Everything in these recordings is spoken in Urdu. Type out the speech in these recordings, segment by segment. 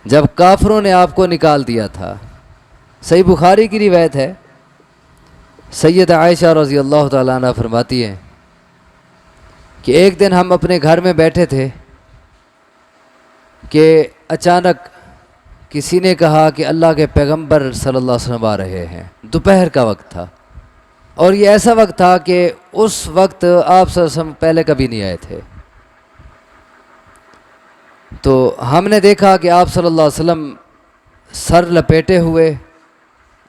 جب کافروں نے آپ کو نکال دیا تھا۔ صحیح بخاری کی روایت ہے، سیدہ عائشہ رضی اللہ تعالیٰ عنہ فرماتی ہیں کہ ایک دن ہم اپنے گھر میں بیٹھے تھے کہ اچانک کسی نے کہا کہ اللہ کے پیغمبر صلی اللہ علیہ وسلم آ رہے ہیں۔ دوپہر کا وقت تھا، اور یہ ایسا وقت تھا کہ اس وقت آپ صلی اللہ علیہ وسلم پہلے کبھی نہیں آئے تھے۔ تو ہم نے دیکھا کہ آپ صلی اللہ علیہ وسلم سر لپیٹے ہوئے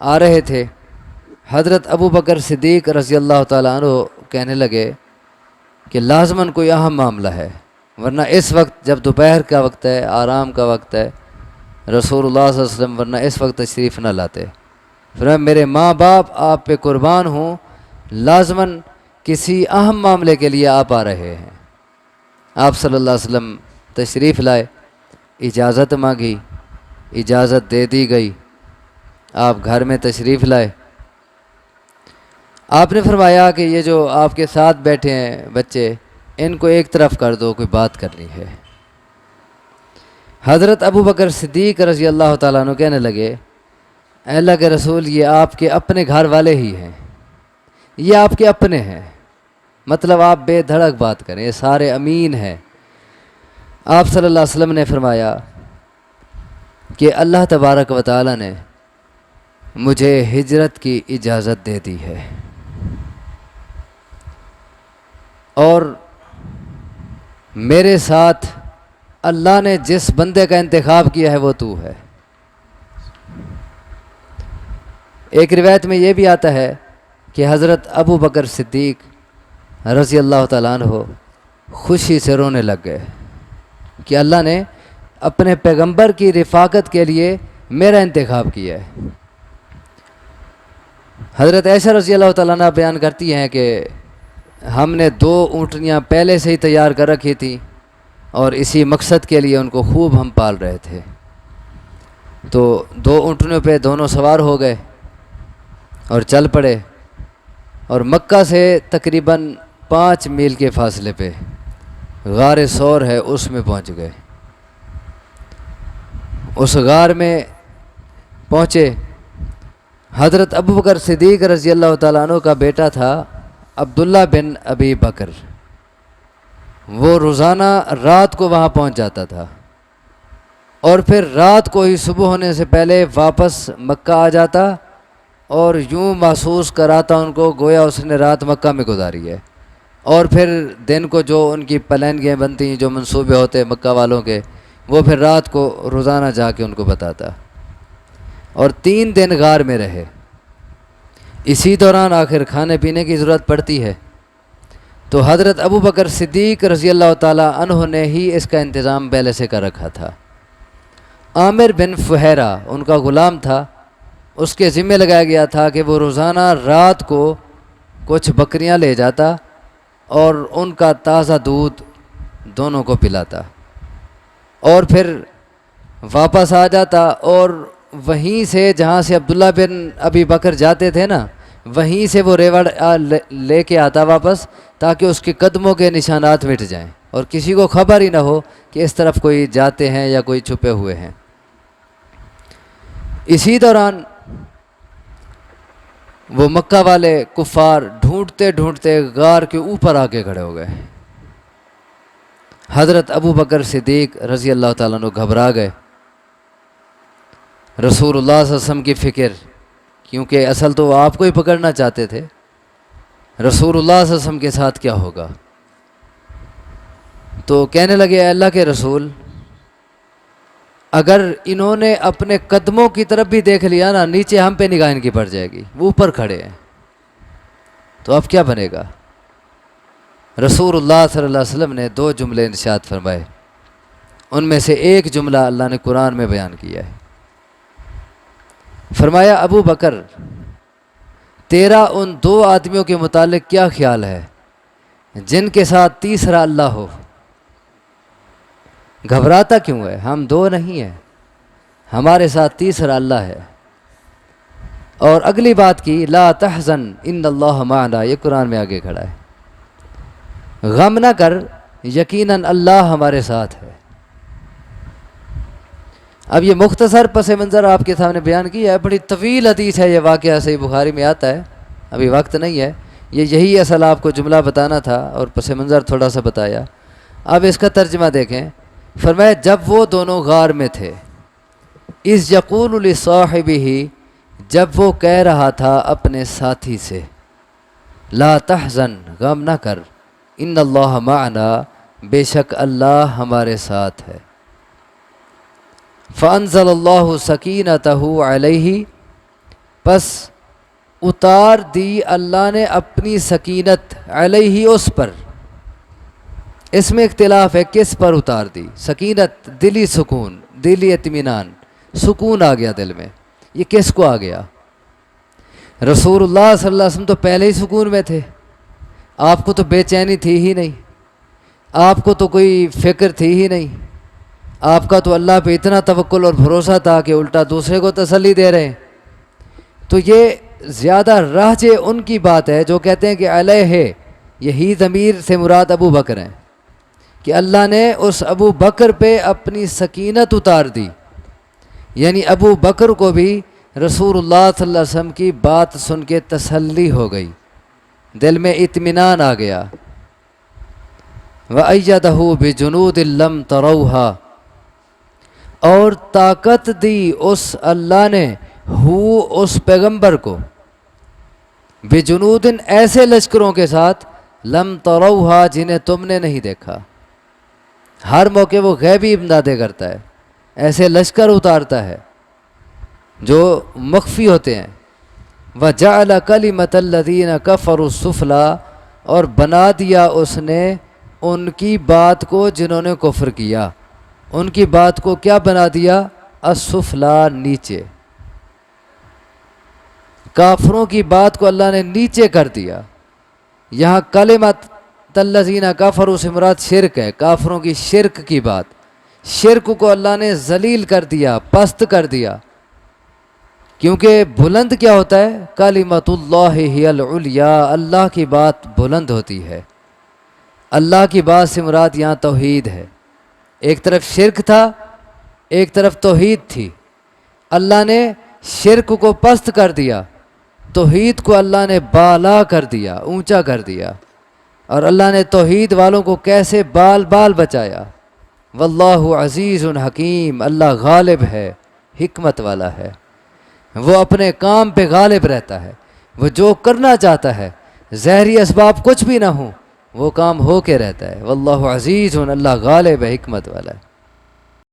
آ رہے تھے۔ حضرت ابو بکر صدیق رضی اللہ تعالیٰ عنہ کہنے لگے کہ لازماً کوئی اہم معاملہ ہے، ورنہ اس وقت جب دوپہر کا وقت ہے، آرام کا وقت ہے، رسول اللہ صلی اللہ علیہ وسلم ورنہ اس وقت تشریف نہ لاتے۔ پھر میرے ماں باپ آپ پہ قربان ہوں، لازماً کسی اہم معاملے کے لیے آپ آ رہے ہیں۔ آپ صلی اللہ علیہ وسلم تشریف لائے، اجازت مانگی، اجازت دے دی گئی، آپ گھر میں تشریف لائے۔ آپ نے فرمایا کہ یہ جو آپ کے ساتھ بیٹھے ہیں بچے، ان کو ایک طرف کر دو، کوئی بات کرنی ہے۔ حضرت ابو بکر صدیق رضی اللہ تعالیٰ عنہ کہنے لگے، اے اللہ کے رسول، یہ آپ کے اپنے گھر والے ہی ہیں، یہ آپ کے اپنے ہیں، مطلب آپ بے دھڑک بات کریں، یہ سارے امین ہیں۔ آپ صلی اللہ علیہ وسلم نے فرمایا کہ اللہ تبارک و تعالیٰ نے مجھے ہجرت کی اجازت دے دی ہے، اور میرے ساتھ اللہ نے جس بندے کا انتخاب کیا ہے وہ تو ہے۔ ایک روایت میں یہ بھی آتا ہے کہ حضرت ابو بکر صدیق رضی اللہ تعالیٰ عنہ خوشی سے رونے لگ گئے کہ اللہ نے اپنے پیغمبر کی رفاقت کے لیے میرا انتخاب کیا ہے۔ حضرت عائشہ رضی اللہ تعالیٰ عنہ بیان کرتی ہیں کہ ہم نے 2 اونٹنیاں پہلے سے ہی تیار کر رکھی تھیں، اور اسی مقصد کے لیے ان کو خوب ہم پال رہے تھے۔ تو 2 اونٹنیوں پہ دونوں سوار ہو گئے اور چل پڑے، اور مکہ سے تقریباً 5 میل کے فاصلے پہ غار ثور ہے، اس میں پہنچ گئے۔ اس غار میں پہنچے، حضرت ابو بکر صدیق رضی اللہ تعالیٰ عنہ کا بیٹا تھا عبداللہ بن ابی بکر، وہ روزانہ رات کو وہاں پہنچ جاتا تھا، اور پھر رات کو ہی صبح ہونے سے پہلے واپس مکہ آ جاتا، اور یوں محسوس کراتا ان کو گویا اس نے رات مکہ میں گزاری ہے، اور پھر دن کو جو ان کی پلاننگیں بنتی ہیں، جو منصوبے ہوتے مکہ والوں کے، وہ پھر رات کو روزانہ جا کے ان کو بتاتا، اور 3 دن غار میں رہے۔ اسی دوران آخر کھانے پینے کی ضرورت پڑتی ہے، تو حضرت ابو بکر صدیق رضی اللہ تعالیٰ عنہ نے ہی اس کا انتظام پہلے سے کر رکھا تھا۔ عامر بن فہیرہ ان کا غلام تھا، اس کے ذمہ لگایا گیا تھا کہ وہ روزانہ رات کو کچھ بکریاں لے جاتا اور ان کا تازہ دودھ دونوں کو پلاتا، اور پھر واپس آ جاتا، اور وہیں سے جہاں سے عبداللہ بن ابی بکر جاتے تھے نا، وہیں سے وہ ریوڑ لے کے آتا واپس، تاکہ اس کے قدموں کے نشانات مٹ جائیں اور کسی کو خبر ہی نہ ہو کہ اس طرف کوئی جاتے ہیں یا کوئی چھپے ہوئے ہیں۔ اسی دوران وہ مکہ والے کفار ڈھونڈتے ڈھونڈتے غار کے اوپر آ کے کھڑے ہو گئے۔ حضرت ابو بکر صدیق رضی اللہ تعالیٰ عنہ گھبرا گئے۔ رسول اللہ صلی اللہ علیہ وسلم کی فکر، کیونکہ اصل تو وہ آپ کو ہی پکڑنا چاہتے تھے، رسول اللہ صلی اللہ علیہ وسلم کے ساتھ کیا ہوگا؟ تو کہنے لگے، اے اللہ کے رسول، اگر انہوں نے اپنے قدموں کی طرف بھی دیکھ لیا نا، نیچے ہم پہ نگاہ ان کی پڑ جائے گی، وہ اوپر کھڑے ہیں، تو اب کیا بنے گا؟ رسول اللہ صلی اللہ علیہ وسلم نے 2 جملے ارشاد فرمائے، ان میں سے ایک جملہ اللہ نے قرآن میں بیان کیا ہے۔ فرمایا، ابو بکر، تیرا ان 2 آدمیوں کے متعلق کیا خیال ہے جن کے ساتھ تیسرا اللہ ہو؟ گھبراتا کیوں ہے؟ ہم 2 نہیں ہیں، ہمارے ساتھ تیسرا اللہ ہے۔ اور اگلی بات کی، لا تحزن ان اللہ معنا، یہ قرآن میں آگے کھڑا ہے، غم نہ کر، یقیناً اللہ ہمارے ساتھ ہے۔ اب یہ مختصر پس منظر آپ کے سامنے بیان کیا ہے، بڑی طویل حدیث ہے، یہ واقعہ صحیح بخاری میں آتا ہے، ابھی وقت نہیں ہے، یہی اصل آپ کو جملہ بتانا تھا اور پس منظر تھوڑا سا بتایا۔ اب اس کا ترجمہ دیکھیں، فرمایا جب وہ دونوں غار میں تھے، اذ یقول لصاحبہ، جب وہ کہہ رہا تھا اپنے ساتھی سے، لا تحزن، غم نہ کر، ان اللہ معنا، بے شک اللہ ہمارے ساتھ ہے۔ فانزل اللہ سکینتہ علیہ، پس اتار دی اللہ نے اپنی سکینت، علیہ اس پر، اس میں اختلاف ہے کس پر اتار دی۔ سکینت دلی سکون، دلی اطمینان، سکون آ گیا دل میں، یہ کس کو آ گیا؟ رسول اللہ صلی اللہ علیہ وسلم تو پہلے ہی سکون میں تھے، آپ کو تو بے چینی تھی ہی نہیں، آپ کو تو کوئی فکر تھی ہی نہیں، آپ کا تو اللہ پہ اتنا توکل اور بھروسہ تھا کہ الٹا دوسرے کو تسلی دے رہے ہیں۔ تو یہ زیادہ راجع ان کی بات ہے جو کہتے ہیں کہ علیہ، یہی ضمیر سے مراد ابو بکر ہیں، کہ اللہ نے اس ابو بکر پہ اپنی سکینت اتار دی، یعنی ابو بکر کو بھی رسول اللہ صلی اللہ علیہ وسلم کی بات سن کے تسلی ہو گئی، دل میں اطمینان آ گیا۔ وَأَيَّدَهُ بِجُنُودٍ لَّمْ تَرَوْهَا، اور طاقت دی اس اللہ نے اس پیغمبر کو، بجنود، ایسے لشکروں کے ساتھ، لم تروہا، جنہیں تم نے نہیں دیکھا۔ ہر موقع وہ غیبی امدادیں کرتا ہے، ایسے لشکر اتارتا ہے جو مخفی ہوتے ہیں۔ وَجَعَلَ كَلِمَةَ الَّذِينَ كَفَرُوا السُّفْلَىٰ، اور بنا دیا اس نے ان کی بات کو جنہوں نے کفر کیا، ان کی بات کو کیا بنا دیا؟ السفلا، نیچے، کافروں کی بات کو اللہ نے نیچے کر دیا۔ یہاں کلمۃ الذین کفروا سے مراد شرک ہے، کافروں کی شرک کی بات، شرک کو اللہ نے ذلیل کر دیا، پست کر دیا، کیونکہ بلند کیا ہوتا ہے؟ کلمۃ اللہ ہی العلیٰ، اللہ کی بات بلند ہوتی ہے۔ اللہ کی بات سے مراد یہاں توحید ہے، ایک طرف شرک تھا، ایک طرف توحید تھی، اللہ نے شرک کو پست کر دیا، توحید کو اللہ نے بالا کر دیا، اونچا کر دیا، اور اللہ نے توحید والوں کو کیسے بال بال بچایا۔ واللہ عزیز حکیم، اللہ غالب ہے، حکمت والا ہے، وہ اپنے کام پہ غالب رہتا ہے، وہ جو کرنا چاہتا ہے، ظاہری اسباب کچھ بھی نہ ہوں، وہ کام ہو کے رہتا ہے۔ واللہ عزیز، اللہ غالب ہے، حکمت والا ہے۔